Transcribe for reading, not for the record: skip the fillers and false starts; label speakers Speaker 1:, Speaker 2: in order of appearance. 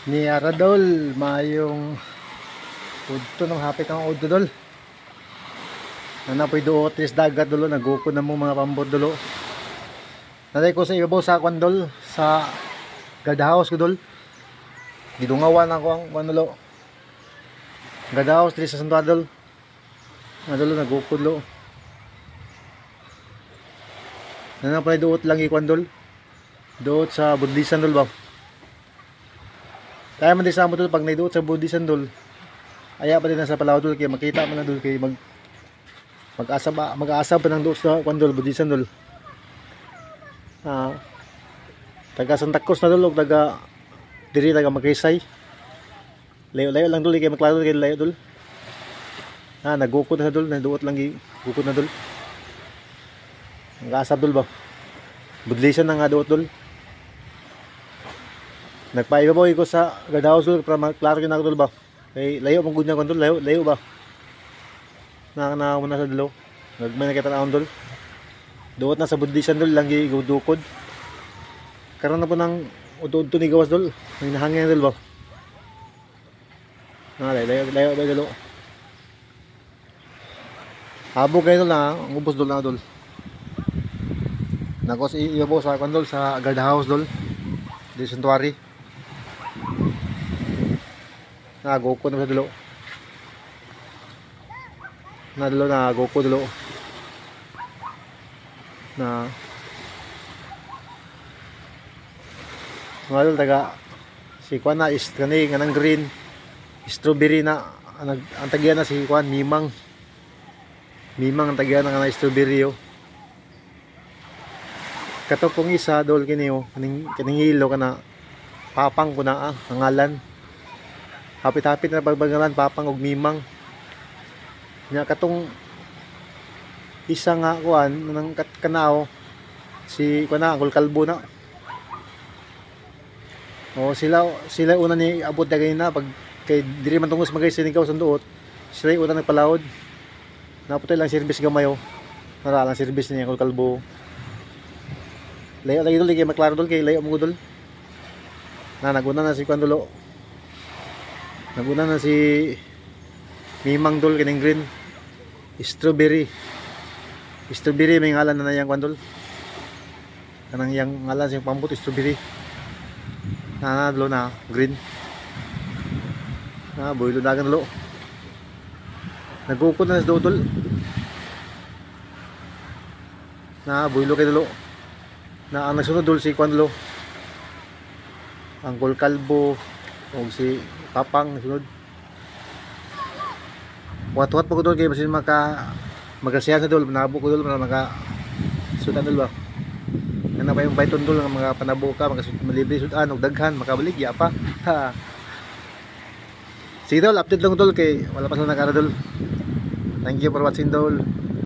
Speaker 1: Ni Aradol mayong udto ng hapit ang udto dol. Nanapoy do tres dagat dolo, naguko na mo mga pambot dolo. Naday ko sa ibabaw sa kwandol sa guard house ko dol. Gidungawan ako ang kwandolo. Guard house diri sa Santo Adol. Nadolo naguko dolo. Nanapoy duot lang ikwandol. Duot sa Budisan dol ba. Kaya man di sa mo dol pag naiduot sa Budisan dol. Aya pa din sa Palaw dol kay makita man na dol kay mag-asa pa ng doos na kwandol Budisan dol. Taga Santa Cruz na dol, taga diri taga Magaysay. Layo-layo lang dol kay maklaro kay layo dol. Nagukod na dol, naduot lang gukod na dol. Mag-asab dol ba. Budlisan na nga duot dol. Nagpaibabaw ko sa guard house dol para maklaro kay na dol ba. Kay layo mong gud nya kwandol, layo ba. Muna sa dulo. Nagmay nakita na dol. Duot na sa Budisan dol lang gidukod. Karon na po ng udto ni gawas dol. May nahangin dol ba. Layo ba dolo. Habog kayo dol na, ubos dol na dol. Nagos iyabaw sa kwandol sa guard house dol. Di Santuari. Nagoko na sa dulo. Nadalo na goko dulo na ngadol taga si Kwan na is kani nga nang green strawberry na ang tagyan na si Kwan Mimang ang tagyan na strawberry yo. Kato pong isa dol kini yo kaning hilo kana papang ko na ang ngalan hapit-hapit na pagbagalan papang og Mimang. Nya katong isa nga kuan nang kanao si kuan na Angkol Kalbo na. Sila una ni abot na ganina pag kay diri man tungos magay sinigaw sa duot. Sila una nagpalawod. Naputay lang service gamayo. Nara lang service ni Angkol Kalbo. Layo lagi dul kay maklaro dul kay layo mo dul. Naguna na si kuan dulo. Naguna na si Mimang dol kining green strawberry may ngalan na yang kwandol kanang yang ngalan siyang pambot strawberry dolo na green boylo dagan dolo nagukod na sa dodol boylo kay dolo ang nagsunod dol si kwandolo Angkol Kalbo o si Papang sunod. Wat-wat po ko doon kayo basin magasiyan sa doon, panabo ko doon maka sudan doon ba. Yan na pa yung bayton doon mga panabo ka, malibre sudan, o daghan, makabalik, ya pa. Sige doon, update lang doon kay wala pa sila nakara doon. Thank you for watching doon.